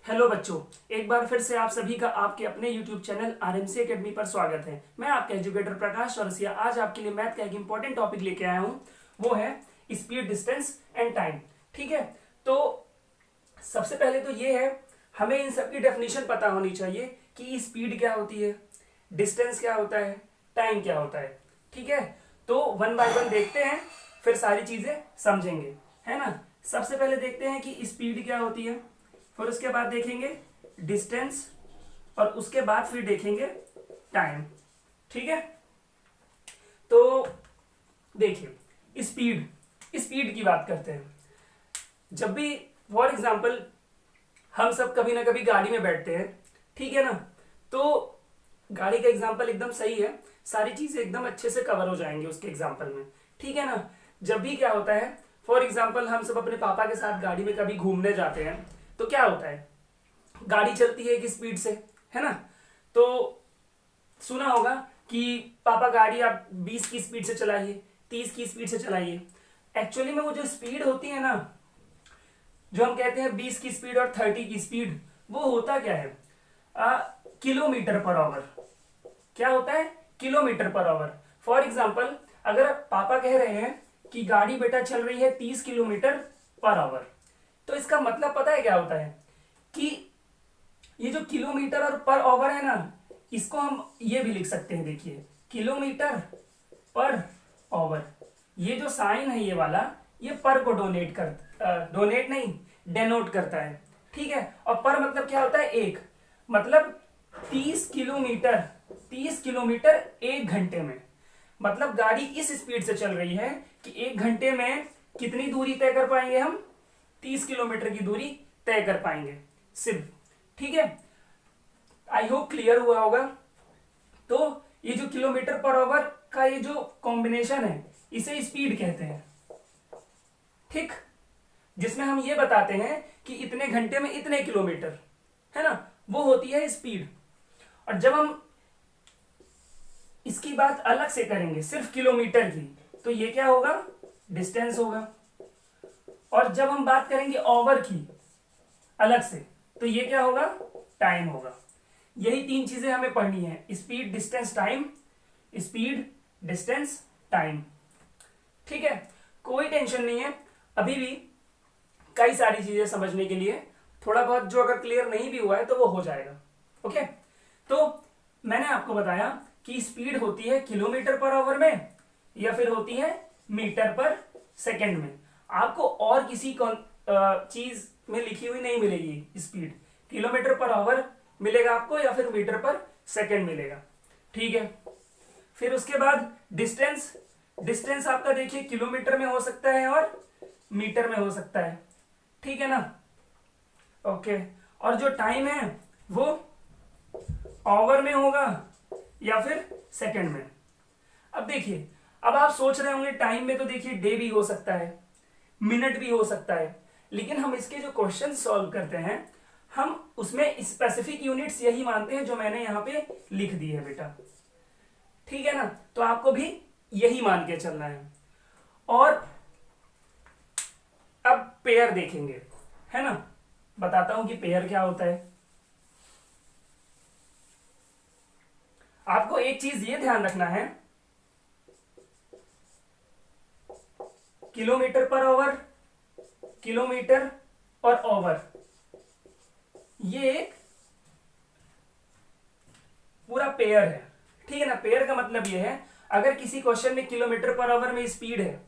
Hello बच्चों, एक बार फिर से आप सभी का आपके अपने YouTube चैनल आरएमसी एकेडमी पर स्वागत है। मैं आपका एजुकेटर प्रकाश चौरसिया आज आपके लिए मैथ का एक इंपॉर्टेंट टॉपिक लेके आया हूँ। वो है स्पीड, डिस्टेंस एंड टाइम। ठीक है, तो सबसे पहले तो ये है, हमें इन सब की डेफिनेशन पता होनी चाहिए कि स्पीड क्या होती है, डिस्टेंस क्या होता है, टाइम क्या होता है। ठीक है, तो वन बाय वन देखते हैं, फिर सारी चीजें समझेंगे, है ना। सबसे पहले देखते हैं कि स्पीड क्या होती है, फिर उसके बाद देखेंगे डिस्टेंस, और उसके बाद फिर देखेंगे टाइम। ठीक है, तो देखिए स्पीड, स्पीड की बात करते हैं। जब भी फॉर एग्जांपल हम सब कभी ना कभी गाड़ी में बैठते हैं, ठीक है ना, तो गाड़ी का एग्जांपल एकदम सही है, सारी चीजें एकदम अच्छे से कवर हो जाएंगे उसके एग्जांपल में। ठीक है ना, जब भी क्या होता है, फॉर एग्जांपल हम सब अपने पापा के साथ गाड़ी में कभी घूमने जाते हैं, तो क्या होता है, गाड़ी चलती है एक स्पीड से, है ना। तो सुना होगा कि पापा गाड़ी आप 20 की स्पीड से चलाइए, 30 की स्पीड से चलाइए। एक्चुअली में वो जो स्पीड होती है ना, जो हम कहते हैं 20 की स्पीड और 30 की स्पीड, वो होता क्या है, किलोमीटर पर आवर। क्या होता है, kilometre per our. For example अगर पापा कह रहे हैं कि गाड़ी बेटा चल रही है 30 किलोमीटर पर आवर, तो इसका मतलब पता है क्या होता है कि ये जो किलोमीटर और पर आवर है ना, इसको हम ये भी लिख सकते हैं, देखिए किलोमीटर पर आवर। ये जो साइन है ये वाला, ये पर को डोनेट नहीं, डेनोट करता है। ठीक है, और पर मतलब क्या होता है, एक, मतलब 30 किलोमीटर, 30 किलोमीटर 1 घंटे में। मतलब गाड़ी इस स्पीड से चल रही है कि 1 घंटे में कितनी दूरी तय कर पाएंगे हम, 30 किलोमीटर की दूरी तय कर पाएंगे सिर्फ। ठीक है, आई होप क्लियर हुआ होगा। तो ये जो किलोमीटर पर आवर का ये जो कॉम्बिनेशन है, इसे स्पीड कहते हैं। ठीक, जिसमें हम ये बताते हैं कि इतने घंटे में इतने किलोमीटर, है ना, वो होती है स्पीड। और जब हम इसकी बात अलग से करेंगे सिर्फ किलोमीटर की, तो ये क्या होगा, डिस्टेंस होगा। और जब हम बात करेंगे ओवर की अलग से, तो ये क्या होगा, टाइम होगा। यही तीन चीजें हमें पढ़नी है, speed, distance, time. Speed, distance, time. ठीक है, कोई टेंशन नहीं है, अभी भी कई सारी चीजें समझने के लिए, थोड़ा बहुत जो अगर क्लियर नहीं भी हुआ है तो वो हो जाएगा। ओके, तो मैंने आपको बताया कि स्पीड होती है किलोमीटर पर आवर में, या फिर होती है मीटर पर सेकंड में। आपको और किसी चीज में लिखी हुई नहीं मिलेगी स्पीड, किलोमीटर पर आवर मिलेगा आपको, या फिर मीटर पर सेकंड मिलेगा। ठीक है, फिर उसके बाद डिस्टेंस, डिस्टेंस आपका देखिए किलोमीटर में हो सकता है और मीटर में हो सकता है। ठीक है ना, ओके। और जो टाइम है वो आवर में होगा या फिर सेकंड में। अब देखिए, अब आप सोच रहे होंगे टाइम में तो देखिए डे भी हो सकता है, मिनट भी हो सकता है, लेकिन हम इसके जो क्वेश्चन सॉल्व करते हैं, हम उसमें स्पेसिफिक यूनिट्स यही मानते हैं जो मैंने यहां पे लिख दी है बेटा। ठीक है ना, तो आपको भी यही मान के चलना है। और अब पेयर देखेंगे, है ना, बताता हूं कि पेयर क्या होता है। आपको एक चीज ये ध्यान रखना है, किलोमीटर पर आवर, किलोमीटर और ओवर, ये एक पूरा पेयर है। ठीक है ना, पेयर का मतलब ये है, अगर किसी क्वेश्चन में किलोमीटर पर आवर में स्पीड है,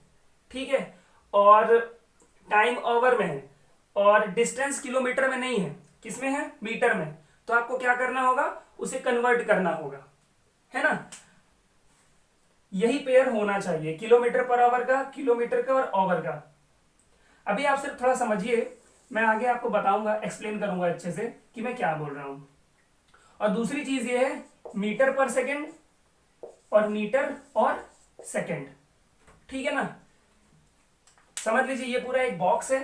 ठीक है, और टाइम ओवर में है, और डिस्टेंस किलोमीटर में नहीं है, किसमें है, मीटर में, तो आपको क्या करना होगा, उसे कन्वर्ट करना होगा, है ना। यही पेयर होना चाहिए, किलोमीटर पर आवर का, किलोमीटर का और ओवर का। अभी आप सिर्फ थोड़ा समझिए, मैं आगे आपको बताऊंगा, एक्सप्लेन करूंगा अच्छे से कि मैं क्या बोल रहा हूं। और दूसरी चीज ये है, मीटर पर सेकंड और मीटर और सेकंड। ठीक है ना, समझ लीजिए ये पूरा एक बॉक्स है,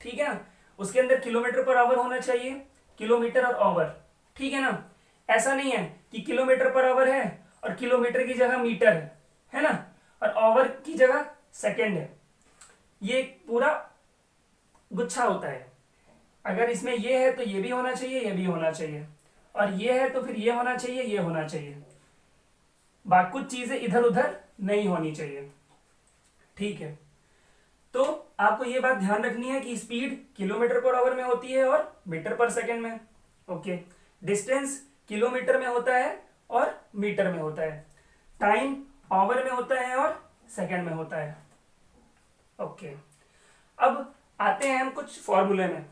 ठीक है ना, उसके अंदर किलोमीटर पर आवर होना चाहिए, किलोमीटर और आवर। ठीक है ना, ऐसा नहीं है कि किलोमीटर पर आवर है और किलोमीटर की जगह मीटर है ना, और आवर की जगह सेकंड है। ये पूरा गुच्छा होता है। अगर इसमें ये है तो ये भी होना चाहिए, ये भी होना चाहिए, और ये है तो फिर ये होना चाहिए, ये होना चाहिए। बाकी कुछ चीजें इधर उधर नहीं होनी चाहिए। ठीक है, तो आपको ये बात ध्यान रखनी है कि स्पीड किलोमीटर पर आवर में होती है और मीटर पर सेकंड में। ओके, डिस्टेंस किलोमीटर में होता है और मीटर में होता है। टाइम आवर में होता है और सेकंड में होता है। ओके, अब आते हैं हम कुछ फॉर्मूले में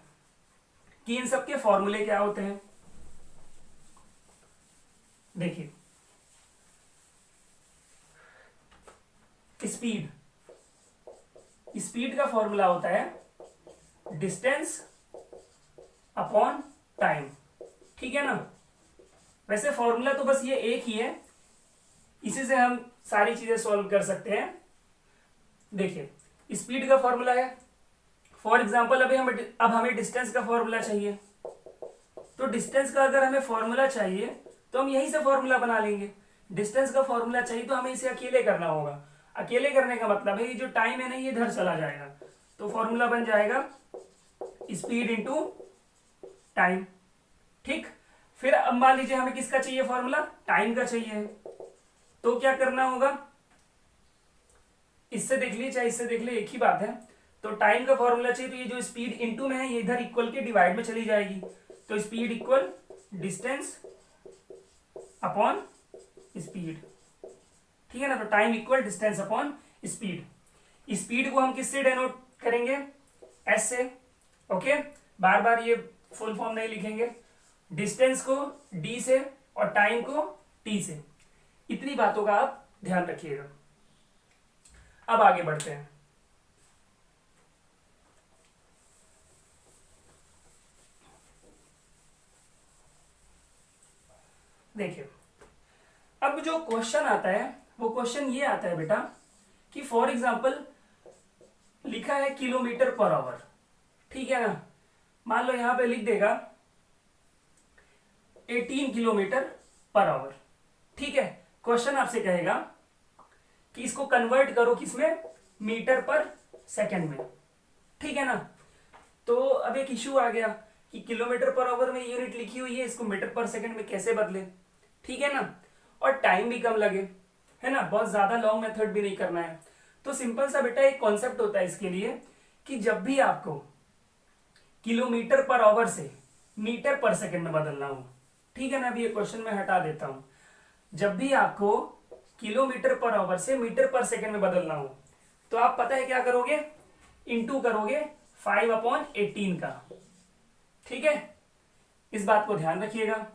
कि इन सब के फॉर्मूले क्या होते हैं। देखिए, स्पीड, स्पीड का फॉर्मूला होता है डिस्टेंस अपॉन टाइम। ठीक है ना। वैसे फॉर्मूला तो बस ये एक ही है, इसी से हम सारी चीजें सॉल्व कर सकते हैं। देखिए, स्पीड का फॉर्मूला है, फॉर एग्जांपल अब हमें डिस्टेंस का फॉर्मूला चाहिए। तो डिस्टेंस का अगर हमें फॉर्मूला चाहिए तो हम यहीं से फॉर्मूला बना लेंगे। डिस्टेंस का फॉर्मूला चाहिए तो हमें इसे अकेले करना होगा। अकेले करने का मतलब है ये जो टाइम है ना, ये इधर चला जाएगा, तो फॉर्मूला बन जाएगा स्पीड इंटू टाइम। ठीक, फिर अब मान लीजिए हमें किसका चाहिए फॉर्मूला, टाइम का चाहिए, तो क्या करना होगा, इससे देख लीजिए चाहे इससे देख लीजिए एक ही बात है। तो टाइम का फॉर्मूला चाहिए तो ये जो स्पीड इंटू में है ये इधर इक्वल के डिवाइड में चली जाएगी, तो speed equal distance upon speed. ठीक है ना। तो time equal distance upon speed. Speed को हम किससे डेनोट करेंगे, एस से। ओके, बार बार ये फुल फॉर्म नहीं लिखेंगे। डिस्टेंस को डी से और टाइम को टी से। इतनी बातों का आप ध्यान रखिएगा। अब आगे बढ़ते हैं। देखिए, अब जो क्वेश्चन आता है वो क्वेश्चन ये आता है बेटा कि फॉर एग्जांपल लिखा है किलोमीटर पर आवर। ठीक है ना। मान लो यहां पे लिख देगा 18 किलोमीटर पर आवर। ठीक है, क्वेश्चन आपसे कहेगा कि इसको कन्वर्ट करो किसमें, मीटर पर सेकंड में। ठीक है ना। तो अब एक इश्यू आ गया कि किलोमीटर पर आवर में यूनिट लिखी हुई है, इसको मीटर पर सेकंड में कैसे बदले। ठीक है ना, और टाइम भी कम लगे, है ना, बहुत ज्यादा लॉन्ग मेथड भी नहीं करना है। तो सिंपल सा बेटा एक कॉन्सेप्ट होता है इसके लिए कि जब भी आपको किलोमीटर पर आवर से मीटर पर सेकंड में बदलना हो, ठीक है ना, अभी ये क्वेश्चन में हटा देता हूं, जब भी आपको किलोमीटर पर आवर से मीटर पर सेकंड में बदलना हो तो आप पता है क्या करोगे, इंटू करोगे 5/18 का। ठीक है, इस बात को ध्यान रखिएगा।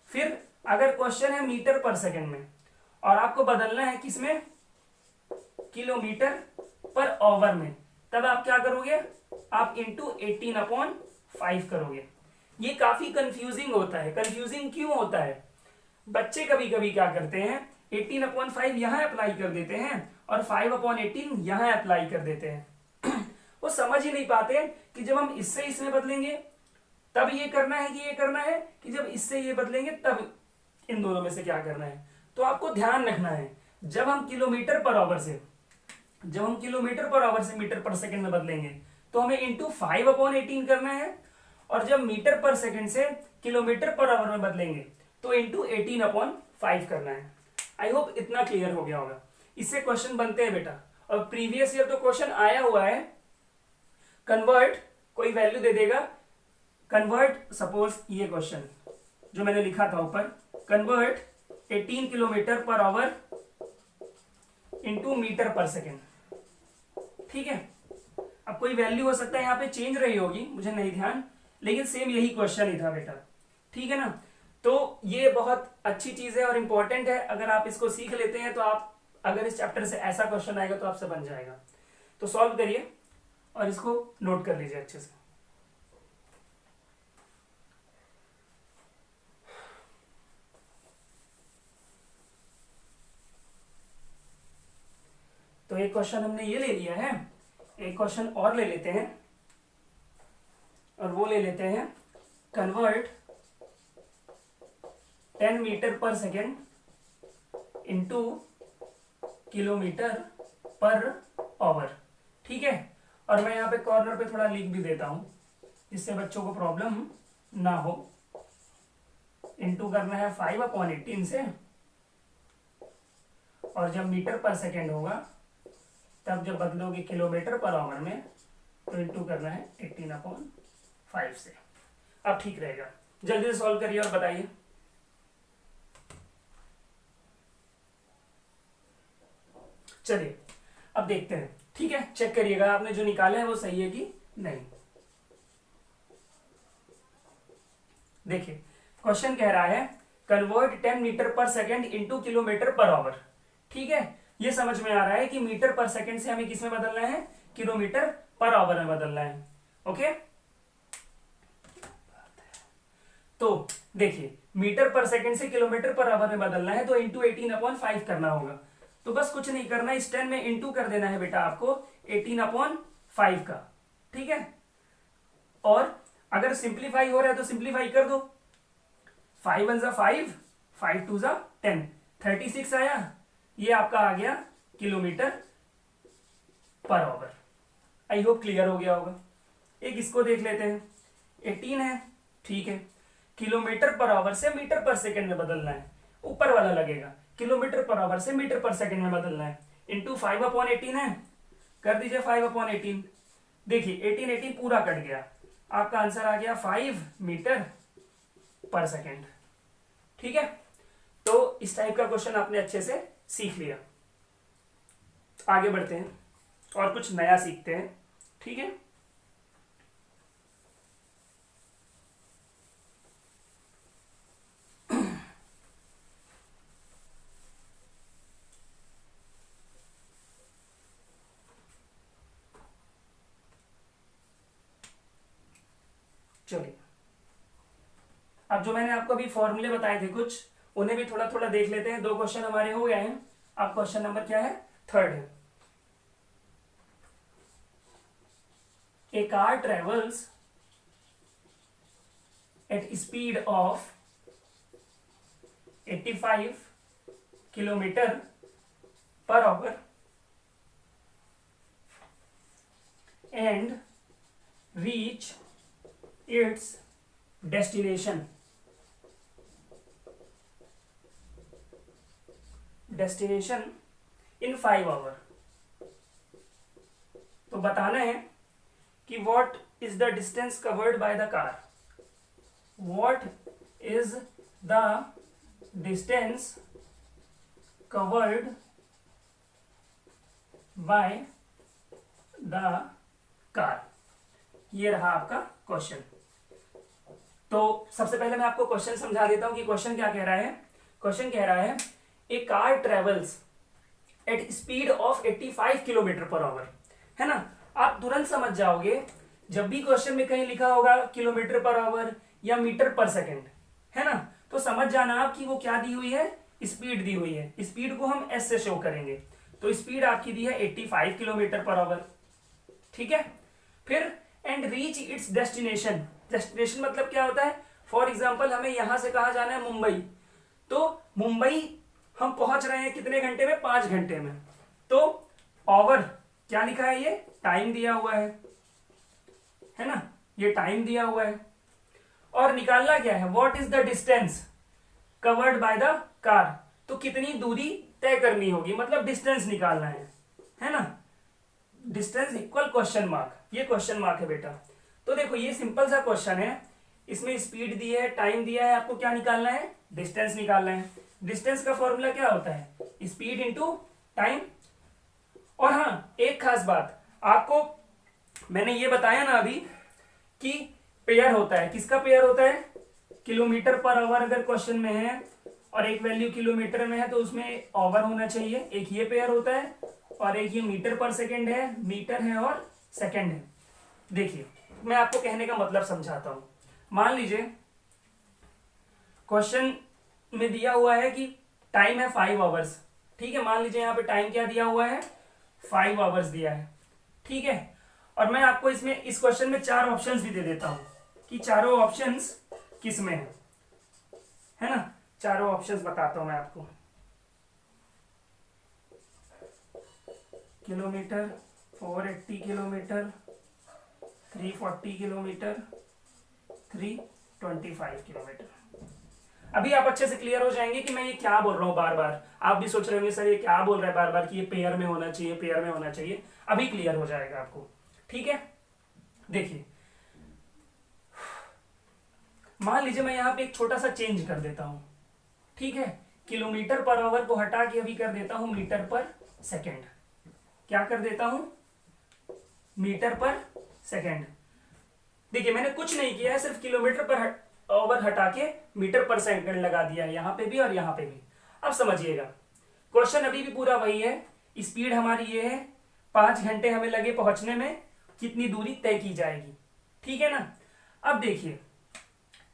फिर अगर क्वेश्चन है मीटर पर सेकंड में और आपको बदलना है किसमें, किलोमीटर पर आवर में, तब आप क्या करोगे, आप इंटू 18/5 करोगे। ये काफी कंफ्यूजिंग होता है। कंफ्यूजिंग क्यों होता है, बच्चे कभी कभी क्या करते हैं 18/5 यहां अप्लाई कर देते हैं और 5/18 यहां अप्लाई कर देते हैं। वो समझ ही नहीं पाते कि जब हम इससे इसमें बदलेंगे तब ये करना है कि ये करना है, कि जब इससे ये बदलेंगे तब इन दोनों में से क्या करना है। तो आपको ध्यान रखना है, जब हम किलोमीटर पर आवर से मीटर पर सेकंड में बदलेंगे तो हमें इंटू 5/18 करना है, और जब मीटर पर सेकंड से किलोमीटर पर आवर में बदलेंगे तो इंटू 18/5 करना है। आई होप इतना क्लियर हो गया होगा। इससे क्वेश्चन बनते हैं बेटा, और प्रीवियस ईयर तो क्वेश्चन आया हुआ है, कन्वर्ट कोई वैल्यू दे देगा, कन्वर्ट सपोज ये क्वेश्चन जो मैंने लिखा था ऊपर, convert 18 kilometre per hour into metre per second. ठीक है, अब कोई वैल्यू हो सकता है यहाँ पे चेंज रही होगी, मुझे नहीं ध्यान, लेकिन सेम यही क्वेश्चन ही था बेटा। ठीक है ना। तो ये बहुत अच्छी चीज है और इंपॉर्टेंट है, अगर आप इसको सीख लेते हैं तो आप, अगर इस चैप्टर से ऐसा क्वेश्चन आएगा तो आपसे बन जाएगा। तो सॉल्व करिए और इसको नोट कर लीजिए अच्छे से। तो एक क्वेश्चन हमने ये ले लिया है, एक क्वेश्चन और ले लेते हैं, और वो ले लेते हैं convert 10 metre per second into kilometre per hour. ठीक है, और मैं यहाँ पे कॉर्नर पे थोड़ा लिख भी देता हूं, जिससे बच्चों को प्रॉब्लम ना हो। इंटू करना है 5/18 से, और जब मीटर पर सेकेंड होगा तब जब बदलोगे किलोमीटर पर आवर में तो इंटू करना है 18/5 से। अब ठीक रहेगा। जल्दी से सॉल्व करिए और बताइए। चलिए अब देखते हैं। ठीक है, चेक करिएगा आपने जो निकाला है वो सही है कि नहीं। देखिए क्वेश्चन कह रहा है convert 10 metre per second into kilometre per hour. ठीक है, ये समझ में आ रहा है कि मीटर पर सेकेंड से हमें किसमें बदलना है, किलोमीटर पर आवर में बदलना है। ओके, तो देखिए मीटर पर सेकेंड से किलोमीटर पर आवर में बदलना है तो इंटू 18/5 करना होगा। तो बस कुछ नहीं करना, इस 10 में इंटू कर देना है बेटा आपको 18/5 का। ठीक है, और अगर सिंप्लीफाई हो रहा है तो सिंप्लीफाई कर दो। 5 1 5, 5 2 10, 36 आया। ये आपका आ गया kilometre per our. I hope clear हो गया होगा। एक इसको देख लेते हैं, 18 है। ठीक है, किलोमीटर पर आवर से मीटर पर सेकेंड में बदलना है, ऊपर वाला लगेगा। किलोमीटर पर आवर से मीटर पर सेकेंड में बदलना है, इंटू 5/18 है, कर दीजिए 5/18। देखिए 18 पूरा कट गया, आपका आंसर आ गया 5 मीटर पर सेकेंड। ठीक है, तो इस टाइप का क्वेश्चन आपने अच्छे से सीख लिया। आगे बढ़ते हैं और कुछ नया सीखते हैं। ठीक है, चलिए अब जो मैंने आपको अभी फॉर्मूले बताए थे कुछ, उन्हें भी थोड़ा थोड़ा देख लेते हैं। 2 क्वेश्चन हमारे हो गए हैं। अब क्वेश्चन नंबर क्या है, 3rd है। A car travels at speed of 85 kilometre per hour and reach its destination in 5 hour. तो बताना है कि what is the distance covered by the car. What is the distance covered by the car. ये रहा आपका question. तो सबसे पहले मैं आपको क्वेश्चन समझा देता हूं कि क्वेश्चन क्या कह रहा है। क्वेश्चन कह रहा है a car travels at speed of 85 kilometre per hour. है ना, आप तुरंत समझ जाओगे जब भी क्वेश्चन में कहीं लिखा होगा किलोमीटर पर आवर या मीटर पर सेकेंड, है ना, तो समझ जाना आप कि वो क्या दी हुई है, स्पीड दी हुई है। स्पीड को हम एस से शो करेंगे, तो स्पीड आपकी दी है 85 किलोमीटर पर आवर। ठीक है, फिर and reach its destination. Destination मतलब क्या होता है, फॉर एग्जाम्पल हमें यहां से कहा जाना है मुंबई, तो मुंबई हम पहुंच रहे हैं कितने घंटे में, 5 घंटे में। तो आवर क्या लिखा है, ये टाइम दिया हुआ है ना, ये टाइम दिया हुआ है। और निकालना क्या है, what is the distance covered by the car. तो कितनी दूरी तय करनी होगी, मतलब डिस्टेंस निकालना है ना। डिस्टेंस इक्वल क्वेश्चन मार्क, ये क्वेश्चन मार्क है बेटा। तो देखो ये सिंपल सा क्वेश्चन है, इसमें स्पीड दी है, टाइम दिया है, आपको क्या निकालना है, डिस्टेंस निकालना है। डिस्टेंस का फॉर्मूला क्या होता है, स्पीड इंटू टाइम। और हाँ एक खास बात आपको मैंने ये बताया ना अभी कि पेयर होता है, किसका पेयर होता है, किलोमीटर पर आवर अगर क्वेश्चन में है और एक वैल्यू किलोमीटर में है तो उसमें आवर होना चाहिए, एक ये पेयर होता है, और एक ये मीटर पर सेकेंड है, मीटर है और सेकेंड है। देखिए मैं आपको कहने का मतलब समझाता हूं। मान लीजिए क्वेश्चन में दिया हुआ है कि टाइम है 5 आवर्स। ठीक है, मान लीजिए यहाँ पे टाइम क्या दिया हुआ है, 5 आवर्स दिया है। ठीक है, और मैं आपको इसमें इस क्वेश्चन में 4 ऑप्शंस भी दे देता हूं कि चारों ऑप्शंस किस में है ना। चारों ऑप्शंस बताता हूं मैं आपको। Kilometre, 480 kilometre, 340 kilometre, 325 kilometre. अभी आप अच्छे से क्लियर हो जाएंगे कि मैं ये क्या बोल रहा हूँ बार बार। आप भी सोच रहे होंगे सर ये क्या बोल रहा है बार बार कि ये पेयर में होना चाहिए, पेयर में होना चाहिए। अभी क्लियर हो जाएगा आपको, ठीक है। देखिए मान लीजिए मैं यहां पे एक छोटा सा चेंज कर देता हूं, ठीक है। किलोमीटर पर आवर को हटा के अभी कर देता हूं मीटर पर सेकेंड। क्या कर देता हूं, मीटर पर सेकेंड। देखिए मैंने कुछ नहीं किया है, सिर्फ किलोमीटर पर आवर हटा के मीटर पर सेकेंड लगा दिया है, यहां पे भी और यहां पे भी। अब समझिएगा क्वेश्चन अभी भी पूरा वही है। स्पीड हमारी ये है, 5 घंटे हमें लगे पहुंचने में, कितनी दूरी तय की जाएगी, ठीक है ना। अब देखिए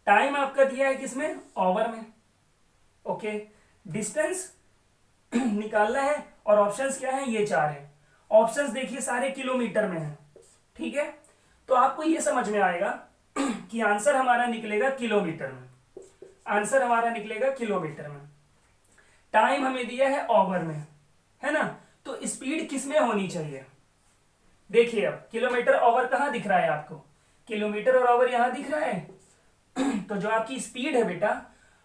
टाइम आपका दिया है किसमें, ओवर में, ओके। डिस्टेंस निकालना है और ऑप्शंस क्या है, ये 4 है। ऑप्शंस देखिए सारे किलोमीटर में है, ठीक है। तो आपको ये समझ में आएगा कि आंसर हमारा निकलेगा किलोमीटर में, आंसर हमारा निकलेगा किलोमीटर में। टाइम हमें दिया है ओवर में, है ना। तो स्पीड किसमें होनी चाहिए, देखिए अब किलोमीटर ओवर कहां दिख रहा है आपको, किलोमीटर और ओवर यहां दिख रहा है। तो जो आपकी स्पीड है बेटा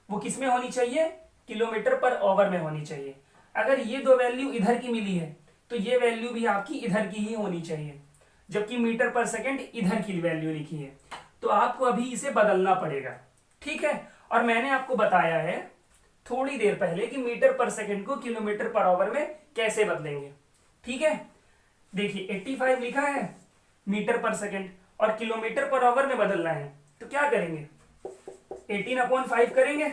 वो किसमें होनी चाहिए, किलोमीटर पर ओवर में होनी चाहिए। अगर ये दो वैल्यू इधर की मिली है तो ये वैल्यू भी आपकी इधर की ही होनी चाहिए, जबकि मीटर पर सेकंड इधर की वैल्यू लिखी है। तो आपको अभी इसे बदलना पड़ेगा, ठीक है। और मैंने आपको बताया है थोड़ी देर पहले कि मीटर पर सेकंड को किलोमीटर पर आवर में कैसे बदलेंगे, ठीक है। देखिए 85 लिखा है मीटर पर सेकंड और किलोमीटर पर आवर में बदलना है, तो क्या करेंगे, 18/5 करेंगे,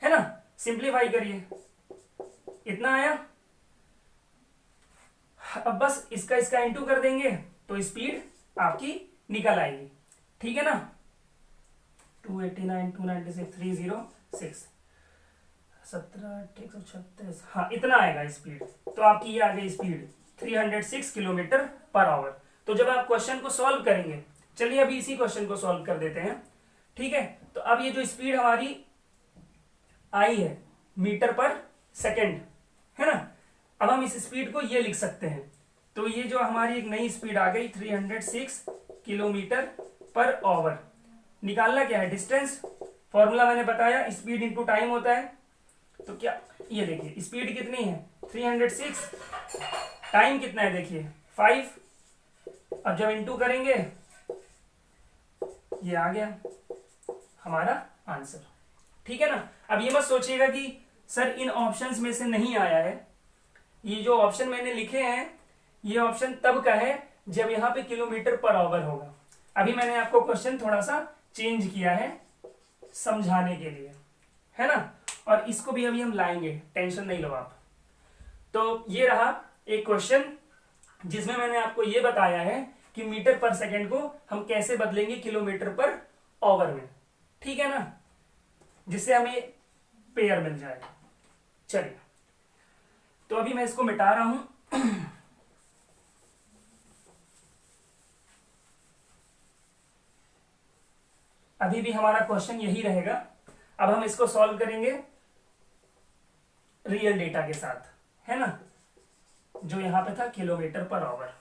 है ना। सिंप्लीफाई करिए, इतना आया। अब बस इसका इसका इंटू कर देंगे तो स्पीड आपकी निकल आएगी, ठीक है ना। 289 296 306 17 136, हाँ इतना आएगा स्पीड। तो आपकी ये आ गई स्पीड 306 किलोमीटर पर आवर। तो जब आप क्वेश्चन को सॉल्व करेंगे, चलिए अभी इसी क्वेश्चन को सॉल्व कर देते हैं, ठीक है। तो अब ये जो स्पीड हमारी आई है मीटर पर सेकंड, है ना। अब हम इस स्पीड को ये लिख सकते हैं। तो ये जो हमारी एक नई स्पीड आ गई 306 किलोमीटर पर आवर। निकालना क्या है, डिस्टेंस। फॉर्मूला मैंने बताया, स्पीड इंटू टाइम होता है। तो क्या, ये देखिए स्पीड कितनी है 306, टाइम कितना है देखिए 5। अब जब इंटू करेंगे ये आ गया हमारा आंसर, ठीक है ना। अब ये मत सोचिएगा कि सर इन ऑप्शंस में से नहीं आया है। ये जो ऑप्शन मैंने लिखे हैं ये ऑप्शन तब का है जब यहाँ पे किलोमीटर पर आवर होगा। अभी मैंने आपको क्वेश्चन थोड़ा सा चेंज किया है समझाने के लिए, है ना। और इसको भी अभी हम लाएंगे, टेंशन नहीं लो आप। तो ये रहा एक क्वेश्चन जिसमें मैंने आपको ये बताया है कि मीटर पर सेकंड को हम कैसे बदलेंगे किलोमीटर पर आवर में, ठीक है ना, जिससे हमें पेयर मिल जाए। चलिए तो अभी मैं इसको मिटा रहा हूं। अभी भी हमारा क्वेश्चन यही रहेगा। अब हम इसको सॉल्व करेंगे रियल डेटा के साथ, है ना, जो यहां पे था किलोमीटर पर आवर।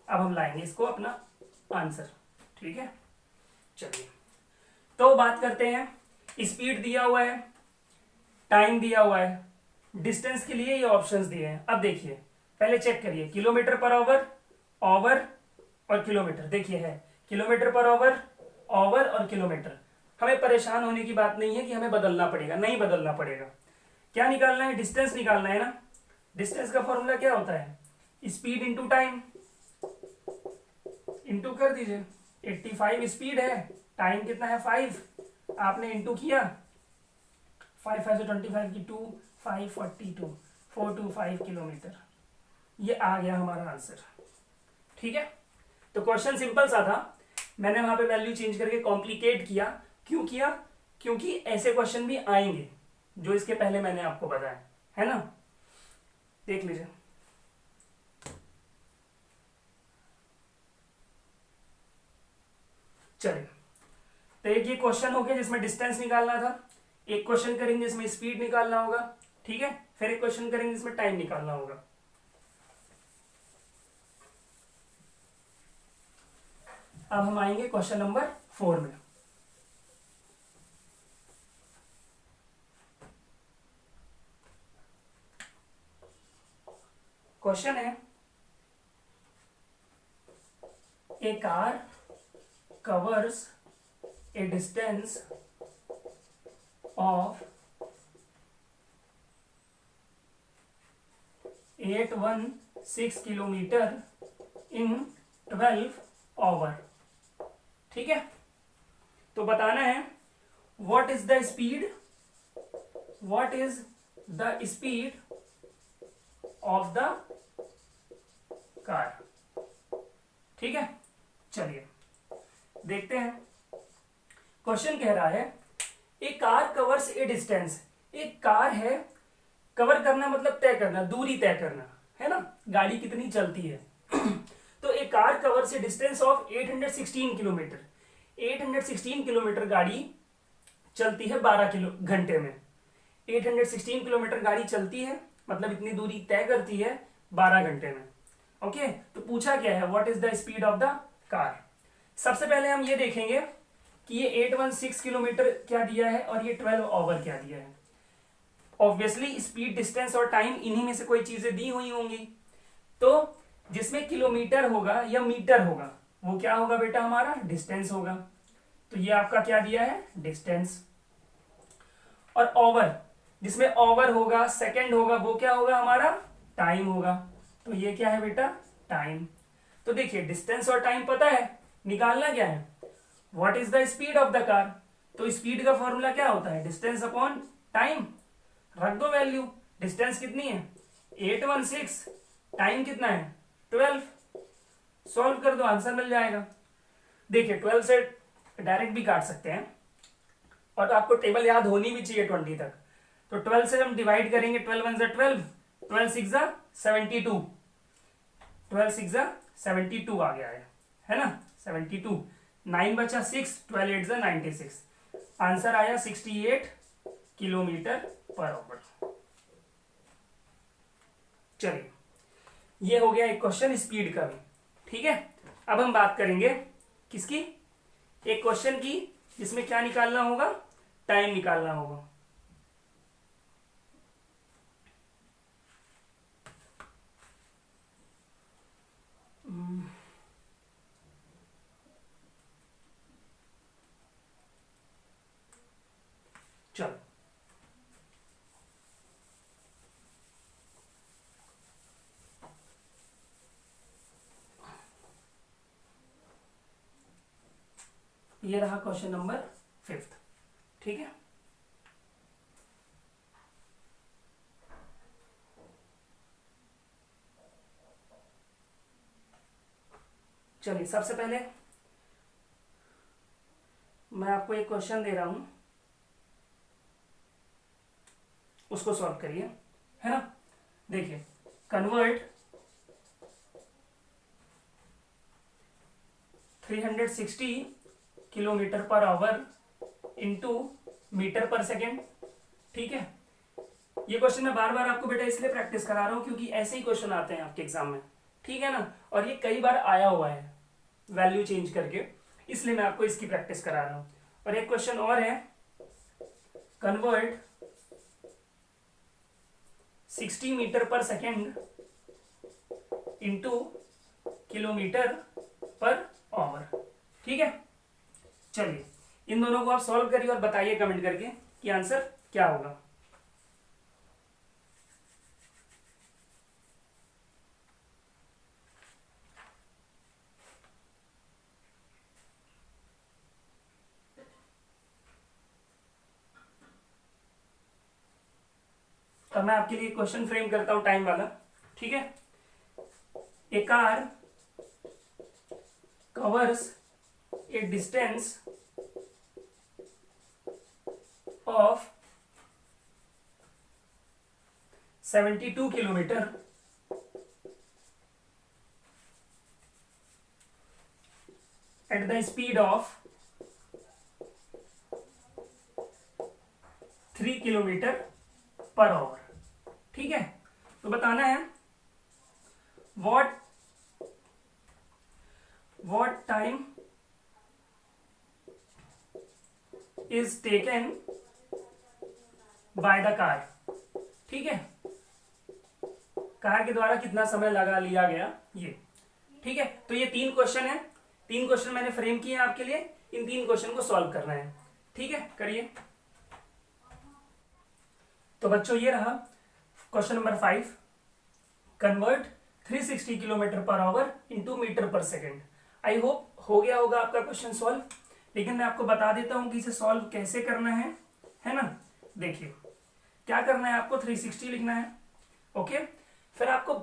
अब हम लाएंगे इसको अपना आंसर, ठीक है। चलिए तो बात करते हैं। स्पीड दिया हुआ है, टाइम दिया हुआ है, डिस्टेंस के लिए ये ऑप्शंस दिए हैं। अब देखिए पहले चेक करिए, किलोमीटर पर आवर, आवर और किलोमीटर। देखिए है किलोमीटर पर आवर, आवर और किलोमीटर। हमें परेशान होने की बात नहीं है कि हमें बदलना पड़ेगा, नहीं बदलना पड़ेगा। क्या निकालना है, डिस्टेंस निकालना है ना। डिस्टेंस का फॉर्मूला क्या होता है, स्पीड इंटू टाइम। इंटू कर दीजिए, 85 स्पीड है, टाइम कितना है 5, आपने इंटू किया 5 5 से 25 की 2 5 42 425 किलोमीटर। ये आ गया हमारा आंसर, ठीक है। तो क्वेश्चन सिंपल सा था, मैंने वहां पे वैल्यू चेंज करके कॉम्प्लिकेट किया। क्यों किया, क्योंकि ऐसे क्वेश्चन भी आएंगे जो इसके पहले मैंने आपको बताया, है ना। देख लीजिए, चलिए तो एक ये क्वेश्चन हो गया जिसमें डिस्टेंस निकालना था, एक क्वेश्चन करेंगे जिसमें स्पीड निकालना होगा, ठीक है। फिर एक क्वेश्चन करेंगे जिसमें टाइम निकालना होगा। अब हम आएंगे क्वेश्चन नंबर 4 में। क्वेश्चन है, a car covers a distance of 816 kilometre in 12 hour. ठीक है, तो बताना है what is the speed of the car. ठीक है, चलिए देखते हैं। क्वेश्चन कह रहा है a car covers a distance, एक कार है, कवर करना मतलब तय करना, दूरी तय करना है ना, गाड़ी कितनी चलती है। तो a car covers a distance of 816 kilometre, 816 kilometre गाड़ी चलती है 12 घंटे में। 816 किलोमीटर गाड़ी चलती है मतलब इतनी दूरी तय करती है 12 घंटे में। ओके, तो पूछा क्या है, what is the speed of the car. सबसे पहले हम ये देखेंगे कि ये 816 किलोमीटर क्या दिया है और ये 12 आवर क्या दिया है। ऑब्वियसली स्पीड, डिस्टेंस और टाइम इन्हीं में से कोई चीजें दी हुई होंगी। तो जिसमें किलोमीटर होगा या मीटर होगा वो क्या होगा बेटा, हमारा डिस्टेंस होगा। तो ये आपका क्या दिया है, डिस्टेंस। और ओवर, जिसमें ओवर होगा, सेकंड होगा, वो क्या होगा हमारा, टाइम होगा। तो ये क्या है बेटा, टाइम। तो देखिए डिस्टेंस और टाइम पता है, निकालना क्या है, what is the speed of the car. तो स्पीड का फॉर्मूला क्या होता है, डिस्टेंस अपॉन टाइम। रख दो वैल्यू, डिस्टेंस कितनी है 816, टाइम कितना है 12, सॉल्व कर दो आंसर मिल जाएगा। देखिए 12 से डायरेक्ट भी काट सकते हैं और आपको टेबल याद होनी भी चाहिए 20 तक। तो 12 से हम डिवाइड करेंगे, 12 1 12, 12 6 72, 12 6 72 आ गया है ना, 72, 9 बचा 6, 12 8 96, आंसर आया 68 किलोमीटर पर आवर। चलिए ये हो गया एक क्वेश्चन स्पीड का भी। ठीक है, अब हम बात करेंगे किसकी, एक क्वेश्चन की जिसमें क्या निकालना होगा, टाइम निकालना होगा। चलो ये रहा क्वेश्चन नंबर 5। ठीक है, चलिए सबसे पहले मैं आपको एक क्वेश्चन दे रहा हूं, उसको सॉल्व करिए, है ना। देखिए convert 360 kilometre per hour into metre per second. ठीक है, ये क्वेश्चन मैं बार बार आपको बेटा इसलिए प्रैक्टिस करा रहा हूं क्योंकि ऐसे ही क्वेश्चन आते हैं आपके एग्जाम में। ठीक है ना, और ये कई बार आया हुआ है वैल्यू चेंज करके, इसलिए मैं आपको इसकी प्रैक्टिस करा रहा हूं। और एक क्वेश्चन और है, convert 60 metre per second into kilometre per hour. ठीक है, चलिए इन दोनों को आप सॉल्व करिए और बताइए कमेंट करके कि आंसर क्या होगा। अब मैं आपके लिए क्वेश्चन फ्रेम करता हूं टाइम वाला। ठीक है, a car covers a distance of 72 kilometre at the speed of 3 kilometre per hour. ठीक है, तो बताना है what time is taken by the car. ठीक है, कार के द्वारा कितना समय लगा लिया गया ये। ठीक है, तो ये 3 क्वेश्चन है, 3 क्वेश्चन मैंने फ्रेम किए हैं आपके लिए, इन 3 क्वेश्चन को सॉल्व करना है। ठीक है, करिए। तो बच्चों ये रहा question number 5, convert 360 kilometre per hour into metre per second. I hope हो गया होगा आपका क्वेश्चन सॉल्व, लेकिन मैं आपको बता देता हूं कि इसे सॉल्व कैसे करना है ना। देखिए क्या करना है, आपको 360 लिखना है। ओके, फिर आपको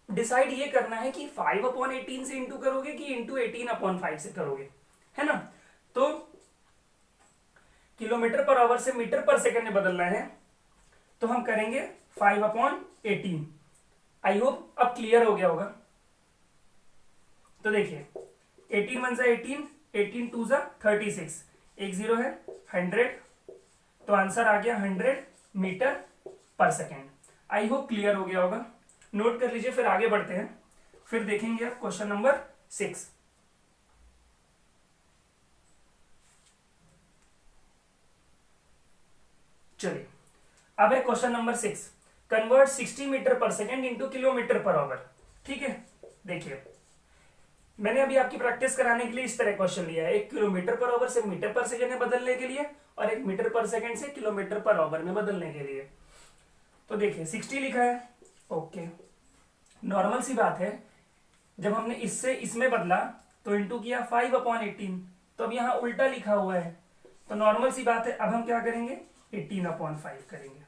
डिसाइड ये करना है कि 5/18 से इंटू करोगे कि इंटू 18/5 से करोगे, है ना। तो किलोमीटर पर आवर से मीटर पर सेकेंड में बदलना है, तो हम करेंगे 5/18। आई होप अब क्लियर हो गया होगा। तो देखिए 18 1 सा 18, 18 2 सा 36, एक जीरो है 100, तो आंसर आ गया 100 metre per second. I hope clear हो गया होगा, नोट कर लीजिए। फिर आगे बढ़ते हैं, फिर देखेंगे आप क्वेश्चन नंबर 6। चलिए अब है question number 6, convert 60 metre per second into kilometre per hour. ठीक है, देखिए मैंने अभी आपकी प्रैक्टिस कराने के लिए इस तरह क्वेश्चन लिया है, एक किलोमीटर पर आवर से मीटर पर सेकेंड में बदलने के लिए और एक मीटर पर सेकेंड से किलोमीटर पर आवर में बदलने के लिए। तो देखिए 60 लिखा है, ओके, नॉर्मल सी बात है, जब हमने इससे इसमें बदला तो इंटू किया 5/18, तो अब यहाँ उल्टा लिखा हुआ है, तो नॉर्मल सी बात है, अब हम क्या करेंगे 18/5 करेंगे।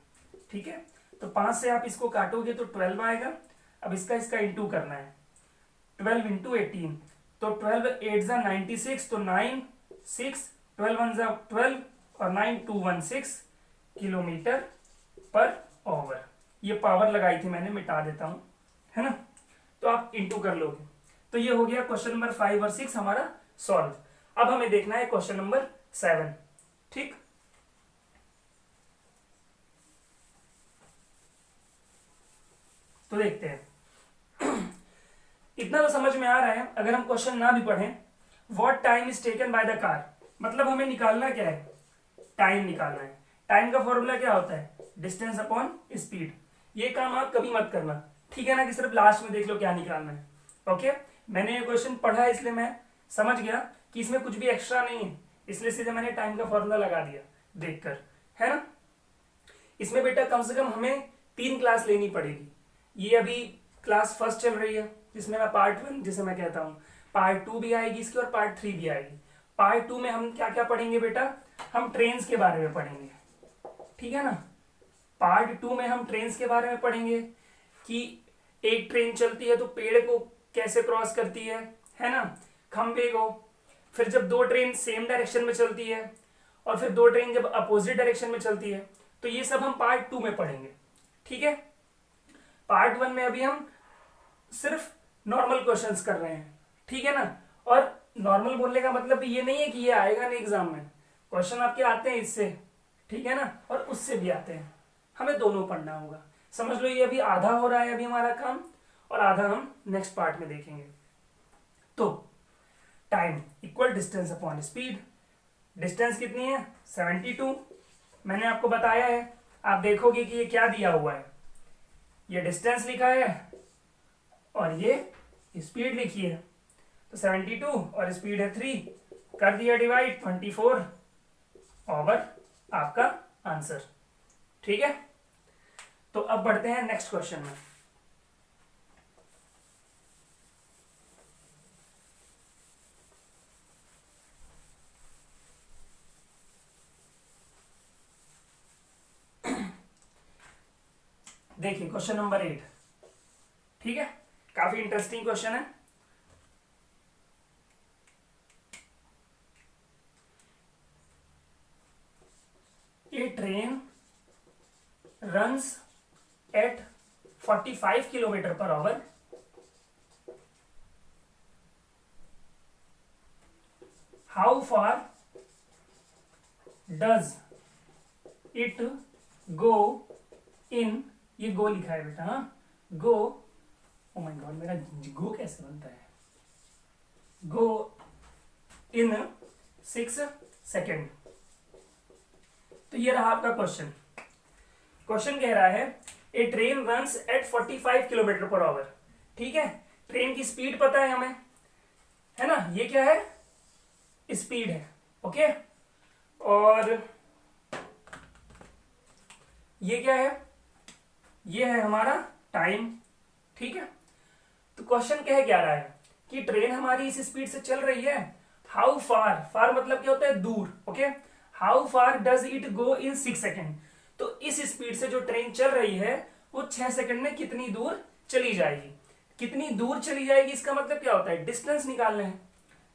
ठीक है, तो 5 से आप इसको काटोगे तो 12 आएगा। अब इसका इंटू करना है, 12 इंटू 18, तो 12 8 जा 96, तो 9 6, 12 1 जा 12 और 9 2 1 6 किलोमीटर पर आवर। ये पावर लगाई थी मैंने, मिटा देता हूं, है ना। तो आप इंटू कर लोगे, तो ये हो गया क्वेश्चन नंबर 5 और 6 हमारा सॉल्व। अब हमें देखना है क्वेश्चन नंबर 7। ठीक, तो देखते हैं। इतना तो समझ में आ रहा है, अगर हम क्वेश्चन ना भी पढ़ें, what time is taken by the car, मतलब हमें निकालना क्या है, टाइम निकालना है। टाइम का फॉर्मूला क्या होता है, डिस्टेंस अपॉन स्पीड। ये काम आप कभी मत करना, ठीक है ना, कि सिर्फ लास्ट में देख लो क्या निकालना है। ओके, मैंने ये क्वेश्चन पढ़ा है इसलिए मैं समझ गया कि इसमें कुछ भी एक्स्ट्रा नहीं है, इसलिए सीधे मैंने टाइम का फॉर्मूला लगा दिया देखकर, है ना। इसमें बेटा कम से कम हमें 3 क्लास लेनी पड़ेगी। ये अभी क्लास फर्स्ट चल रही है, जिसमें मैं पार्ट 1 जिसे मैं कहता हूँ, पार्ट 2 भी आएगी इसकी और पार्ट 3 भी आएगी। पार्ट 2 में हम क्या क्या पढ़ेंगे बेटा, हम ट्रेन्स के बारे में पढ़ेंगे, ठीक है ना। पार्ट 2 में हम ट्रेन्स के बारे में पढ़ेंगे कि एक ट्रेन चलती है तो पेड़ को कैसे क्रॉस करती है ना, खंबे को। फिर जब 2 ट्रेन सेम डायरेक्शन में चलती है और फिर 2 ट्रेन जब अपोजिट डायरेक्शन में चलती है, तो ये सब हम पार्ट 2 में पढ़ेंगे, ठीक है। पार्ट 1 में अभी हम सिर्फ नॉर्मल क्वेश्चंस कर रहे हैं, ठीक है ना। और नॉर्मल बोलने का मतलब ये नहीं है कि ये आएगा नहीं एग्जाम में, क्वेश्चन आपके आते हैं इससे, ठीक है ना, और उससे भी आते हैं, हमें दोनों पढ़ना होगा। समझ लो ये अभी आधा हो रहा है अभी हमारा काम, और आधा हम नेक्स्ट पार्ट में देखेंगे। तो time equal distance upon speed. Distance कितनी है 72, मैंने आपको बताया है। आप देखोगे कि ये क्या दिया हुआ है, ये डिस्टेंस लिखा है और ये स्पीड लिखी है, तो 72 और स्पीड है 3, कर दिया डिवाइड 24 ओवर आपका आंसर, ठीक है। तो अब बढ़ते हैं नेक्स्ट क्वेश्चन में। देखिए क्वेश्चन नंबर 8, ठीक है, काफी इंटरेस्टिंग क्वेश्चन है। A train runs at 45 kilometre per hour how far does it go in, ये गो लिखा है बेटा, हाँ गो, ओ माय गॉड मेरा गो कैसे बनता है, गो इन 6 सेकेंड, तो ये रहा आपका क्वेश्चन। क्वेश्चन कह रहा है a train runs at 45 kilometre per hour. ठीक है, ट्रेन की स्पीड पता है हमें, है ना, ये क्या है, स्पीड है। ओके, और ये क्या है, ये है हमारा टाइम। ठीक है, तो क्वेश्चन कह क्या रहा है कि ट्रेन हमारी इस स्पीड से चल रही है, हाउ फार, फार मतलब क्या होता है, दूर। Okay, how far does it go in 6 second. तो इस स्पीड से जो ट्रेन चल रही है वो 6 सेकंड में कितनी दूर चली जाएगी। कितनी दूर चली जाएगी इसका मतलब क्या होता है, डिस्टेंस निकालना है।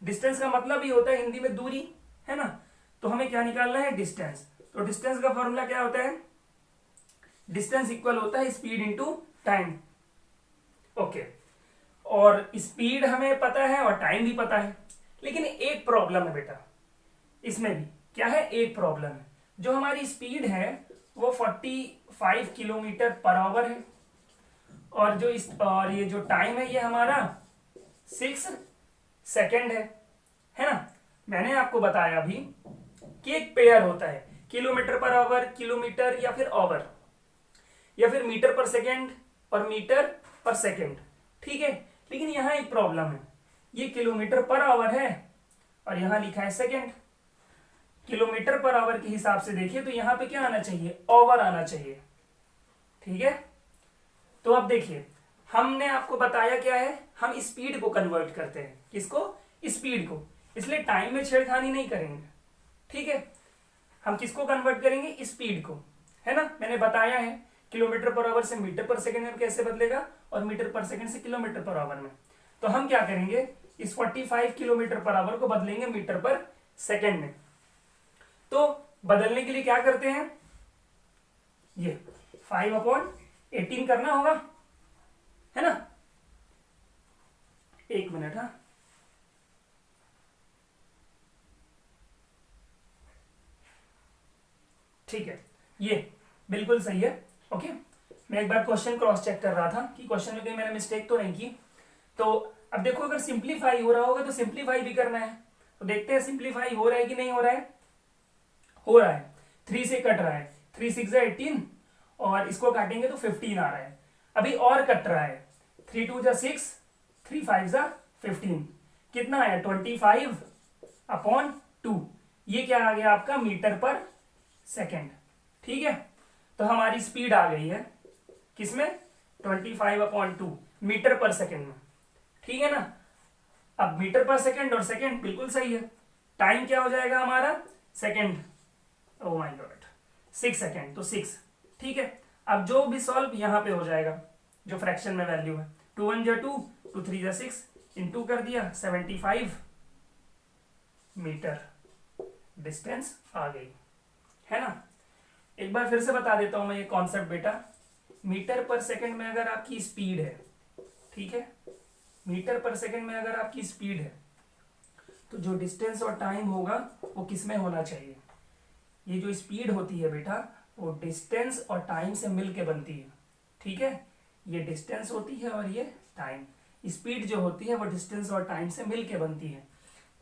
डिस्टेंस का मतलब ही होता है हिंदी में दूरी, है ना। तो हमें क्या निकालना है, डिस्टेंस। तो डिस्टेंस का फॉर्मूला क्या होता है, डिस्टेंस इक्वल होता है स्पीड इंटू टाइम। ओके, और स्पीड हमें पता है और टाइम भी पता है, लेकिन एक प्रॉब्लम है बेटा इसमें भी। क्या है, एक प्रॉब्लम है, जो हमारी स्पीड है वो 45 किलोमीटर पर आवर है, और और ये जो टाइम है ये हमारा 6 सेकेंड है ना। मैंने आपको बताया अभी कि एक पेयर होता है, किलोमीटर पर आवर, किलोमीटर या फिर आवर, या फिर मीटर पर सेकेंड और मीटर पर सेकेंड। ठीक है, लेकिन यहां एक प्रॉब्लम है, ये किलोमीटर पर आवर है और यहां लिखा है सेकेंड। किलोमीटर पर आवर के हिसाब से देखिए तो यहां पे क्या आना चाहिए, ओवर आना चाहिए। ठीक है, तो अब देखिए हमने आपको बताया क्या है, हम स्पीड को कन्वर्ट करते हैं, किसको, स्पीड को, इसलिए टाइम में छेड़खानी नहीं करेंगे। ठीक है, हम किसको कन्वर्ट करेंगे, स्पीड को, है ना। मैंने बताया है किलोमीटर पर आवर से मीटर पर सेकंड में कैसे बदलेगा, और मीटर पर सेकंड से किलोमीटर पर आवर में। तो हम क्या करेंगे, इस 45 किलोमीटर पर आवर को बदलेंगे मीटर पर सेकंड में। तो बदलने के लिए क्या करते हैं, ये 5/18 करना होगा, है ना। एक मिनट, हाँ, ठीक है, ये बिल्कुल सही है। ओके, मैं एक बार क्वेश्चन क्रॉस चेक कर रहा था कि क्वेश्चन में कहीं मैंने मिस्टेक तो नहीं की। तो अब देखो अगर सिंप्लीफाई हो रहा होगा तो सिंप्लीफाई भी करना है, तो देखते हैं सिंप्लीफाई हो रहा है कि नहीं हो रहा है। हो रहा है, 3 से कट रहा है, 3 6 18, और इसको काटेंगे तो 15 आ रहा है। अभी और कट रहा है, 3 2 6, 3 5 15, कितना आया, 25/2। ये क्या आ गया आपका, मीटर पर सेकेंड। ठीक है, तो हमारी स्पीड आ गई है किसमें, 25/2 मीटर पर सेकेंड में। ठीक है ना। अब मीटर पर सेकेंड और सेकेंड बिल्कुल सही है, टाइम क्या हो जाएगा हमारा, second, oh my God, 6 second, तो 6। ठीक है, अब जो भी सॉल्व यहां पे हो जाएगा, जो फ्रैक्शन में वैल्यू है, 2 1 2, 2 3 6, इंटू कर दिया, 75 मीटर डिस्टेंस आ गई, है ना। एक बार फिर से बता देता हूं मैं ये कॉन्सेप्ट बेटा। मीटर पर सेकंड में अगर आपकी स्पीड है, ठीक है, मीटर पर सेकंड में अगर आपकी स्पीड है, तो जो डिस्टेंस और टाइम होगा वो किसमें होना चाहिए, ये जो स्पीड होती है बेटा वो डिस्टेंस और टाइम से मिलके बनती है। ठीक है, ये डिस्टेंस होती है और ये टाइम, स्पीड जो होती है वो डिस्टेंस और टाइम से मिलके बनती है।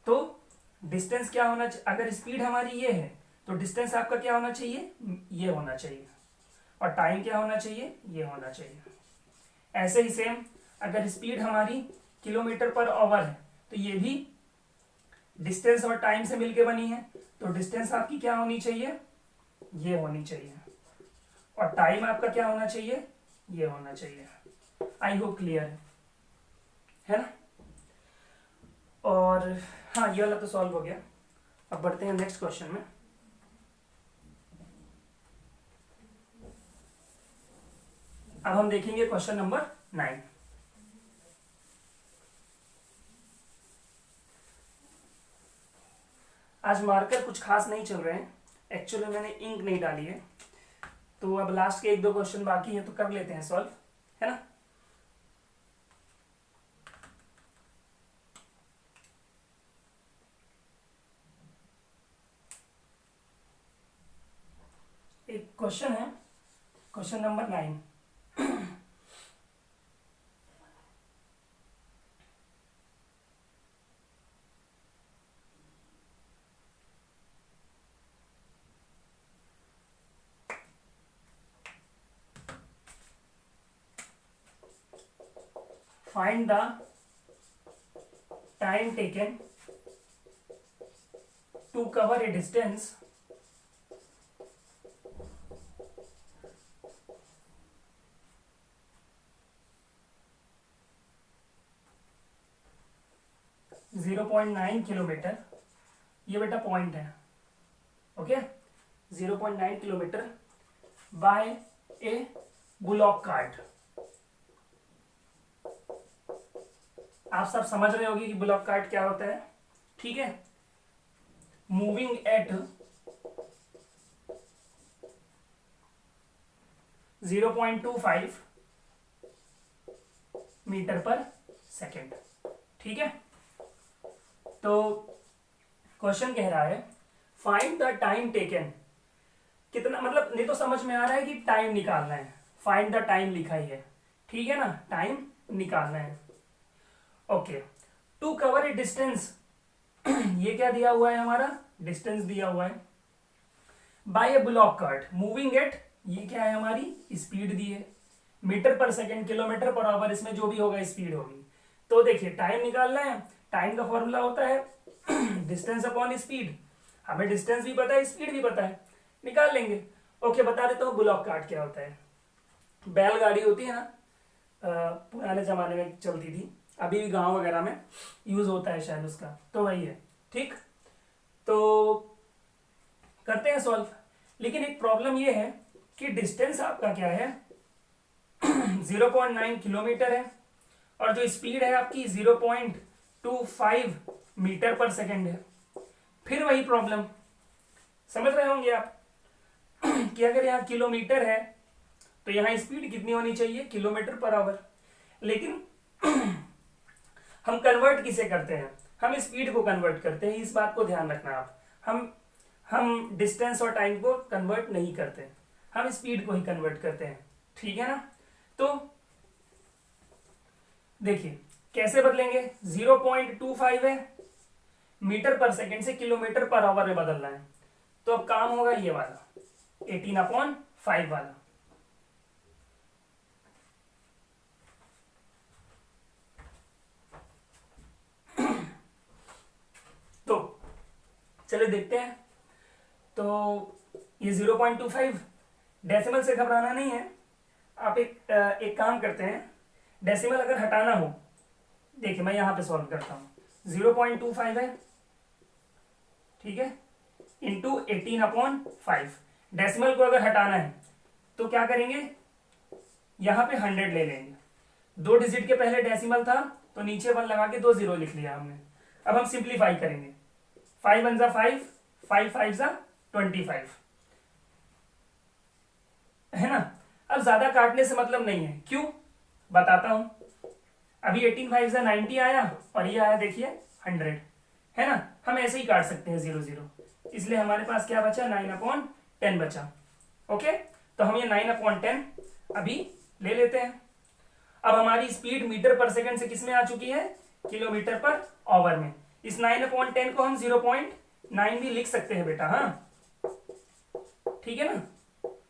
तो डिस्टेंस क्या होना चाहिए, अगर स्पीड हमारी ये है तो डिस्टेंस आपका क्या होना चाहिए, ये होना चाहिए, और टाइम क्या होना चाहिए, ये होना चाहिए। ऐसे ही सेम अगर स्पीड हमारी किलोमीटर पर आवर है तो ये भी डिस्टेंस और टाइम से मिलके बनी है, तो डिस्टेंस आपकी क्या होनी चाहिए, ये होनी चाहिए, और टाइम आपका क्या होना चाहिए, ये होना चाहिए। आई होप क्लियर है ना। और हाँ, ये वाला तो सॉल्व हो गया। अब बढ़ते हैं नेक्स्ट क्वेश्चन में। अब हम देखेंगे क्वेश्चन नंबर 9। आज मार्कर कुछ खास नहीं चल रहे हैं, एक्चुअली मैंने इंक नहीं डाली है, तो अब लास्ट के 1 2 क्वेश्चन बाकी हैं तो कर लेते हैं सॉल्व, है ना। एक क्वेश्चन है, question number 9। Find the time taken to cover a distance zero point 9 kilometre, ये बेटा पॉइंट है, okay, 0.9 kilometre by a bullock cart. आप सब समझ रहे होंगे कि बुलॉक कार्ट क्या होता है, ठीक है। Moving at 0.25 metre per second, ठीक है। तो क्वेश्चन कह रहा है फाइंड द टाइम टेकन, कितना, मतलब नहीं तो समझ में आ रहा है कि टाइम निकालना है, फाइंड द टाइम लिखा ही है, ठीक है ना, टाइम निकालना है, okay. To cover a distance, ये क्या दिया हुआ है हमारा, डिस्टेंस दिया हुआ है, by a bullock cart moving at, ये क्या है हमारी स्पीड दी है, metre per second, kilometre per our, इसमें जो भी होगा स्पीड होगी। तो देखिए टाइम निकालना है, टाइम का फॉर्मूला होता है डिस्टेंस अपॉन स्पीड, हमें डिस्टेंस भी पता है स्पीड भी पता है, निकाल लेंगे। ओके, बता देता हूँ ब्लॉक कार्ट क्या होता है। बैलगाड़ी होती है ना, पुराने जमाने में चलती थी, अभी भी गांव वगैरह में यूज होता है शायद उसका, तो वही है, ठीक। तो करते हैं सॉल्व, लेकिन एक प्रॉब्लम ये है कि डिस्टेंस आपका क्या है 0.9 किलोमीटर है, और जो स्पीड है आपकी 0.25 मीटर पर सेकेंड है। फिर वही प्रॉब्लम, समझ रहे होंगे आप कि अगर यहाँ किलोमीटर है तो यहाँ स्पीड कितनी होनी चाहिए, किलोमीटर पर आवर। लेकिन हम कन्वर्ट किसे करते हैं, हम स्पीड को कन्वर्ट करते हैं, इस बात को ध्यान रखना आप। हम डिस्टेंस और टाइम को कन्वर्ट नहीं करते, हम स्पीड को ही कन्वर्ट करते हैं, ठीक है ना। तो देखिए कैसे बदलेंगे, 0.25 है, मीटर पर सेकेंड से किलोमीटर पर आवर में बदलना है, तो अब काम होगा ये वाला 18/5 वाला। तो चलिए देखते हैं। तो ये 0.25, डेसिमल से घबराना नहीं है, आप एक काम करते हैं, डेसिमल अगर हटाना हो, देखिए मैं यहां पे सॉल्व करता हूं, 0.25 है, ठीक है, इंटू 18/5। डेसिमल को अगर हटाना है तो क्या करेंगे, यहां पे 100 ले लेंगे, 2 डिजिट के पहले डेसिमल था तो नीचे 1 लगा के 2 0 लिख लिया हमने। अब हम सिंप्लीफाई करेंगे, 5 1 जा 5, 5 5 जा 25, है ना। अब ज्यादा काटने से मतलब नहीं है, क्यों बताता हूं। अभी 18/5 जा 90 आया, और ये आया देखिए 100, है ना। हम ऐसे ही काट सकते हैं 0 0, इसलिए हमारे पास क्या बचा, 9/10 बचा, ओके। तो हम ये 9/10 अभी ले लेते हैं। अब हमारी स्पीड मीटर पर सेकंड से किस में आ चुकी है, किलोमीटर पर आवर में। इस 9/10 को हम 0.9 भी लिख सकते हैं बेटा, हाँ ठीक है ना,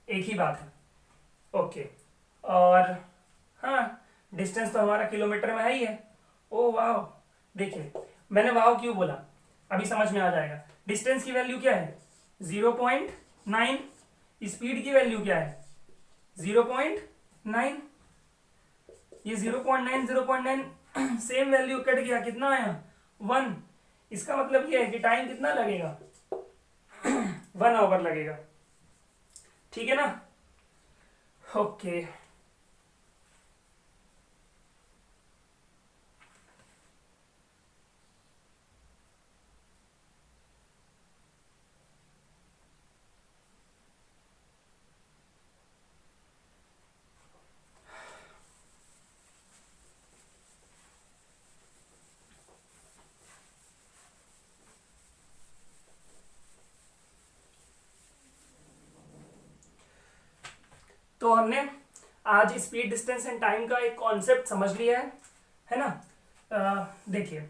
एक ही बात है, ओके। और हाँ, डिस्टेंस तो हमारा किलोमीटर में है ही है। ओ वाह, देखिए मैंने वाह क्यों बोला, अभी समझ में आ जाएगा। डिस्टेंस की वैल्यू क्या है 0.9, स्पीड की वैल्यू क्या है 0.9, ये 0.9 सेम वैल्यू कट गया, कितना आया 1। इसका मतलब ये है कि टाइम कितना लगेगा 1 आवर लगेगा, ठीक है ना, ओके। तो हमने आज स्पीड, डिस्टेंस एंड टाइम का एक कॉन्सेप्ट समझ लिया है ना। देखिए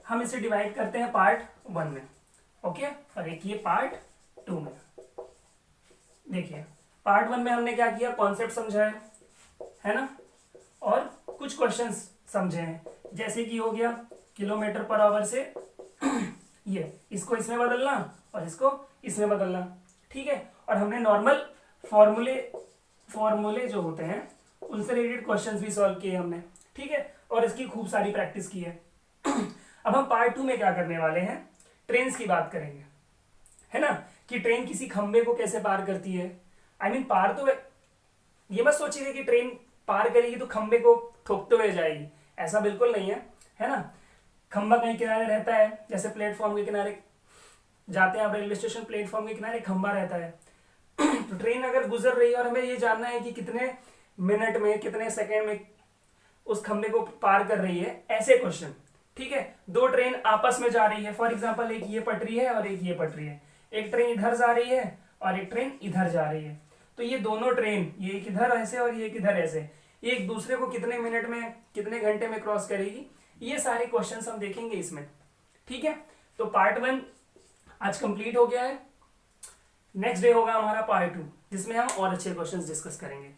हम इसे डिवाइड करते हैं पार्ट 1 में, ओके, और एक ये पार्ट 2 में। देखिए पार्ट 1 में हमने क्या किया, कॉन्सेप्ट समझा है ना, और कुछ क्वेश्चंस समझे हैं, जैसे कि हो गया किलोमीटर पर आवर से ये इसको इसमें बदलना और इसको इसमें बदलना, ठीक है। और हमने नॉर्मल फॉर्मूले जो होते हैं उनसे रिलेटेड क्वेश्चंस भी सॉल्व किए हमने, ठीक है, और इसकी खूब सारी प्रैक्टिस की है। अब हम पार्ट 2 में क्या करने वाले हैं, ट्रेन्स की बात करेंगे, है ना, कि ट्रेन किसी खंबे को कैसे पार करती है। पार तो ये मत सोचिए कि ट्रेन पार करेगी तो खंबे को ठोकते हुए जाएगी, ऐसा बिल्कुल नहीं है ना। खंबा कहीं किनारे रहता है, जैसे प्लेटफॉर्म के किनारे जाते हैं आप रेलवे स्टेशन, प्लेटफॉर्म के किनारे खंबा रहता है। तो ट्रेन अगर गुजर रही है और हमें ये जानना है कि कितने मिनट में कितने सेकेंड में उस खंबे को पार कर रही है, ऐसे क्वेश्चन, ठीक है। दो ट्रेन आपस में जा रही है, फॉर एग्जांपल एक ये पटरी है और एक ये पटरी है, एक ट्रेन इधर जा रही है और एक ट्रेन इधर जा रही है, तो ये दोनों ट्रेन, ये एक इधर ऐसे और ये एक इधर ऐसे, एक दूसरे को कितने मिनट में कितने घंटे में क्रॉस करेगी, ये सारे क्वेश्चंस हम देखेंगे इसमें, ठीक है। तो पार्ट 1 आज कंप्लीट हो गया है। नेक्स्ट डे होगा हमारा पार्ट 2, जिसमें हम और अच्छे क्वेश्चंस डिस्कस करेंगे।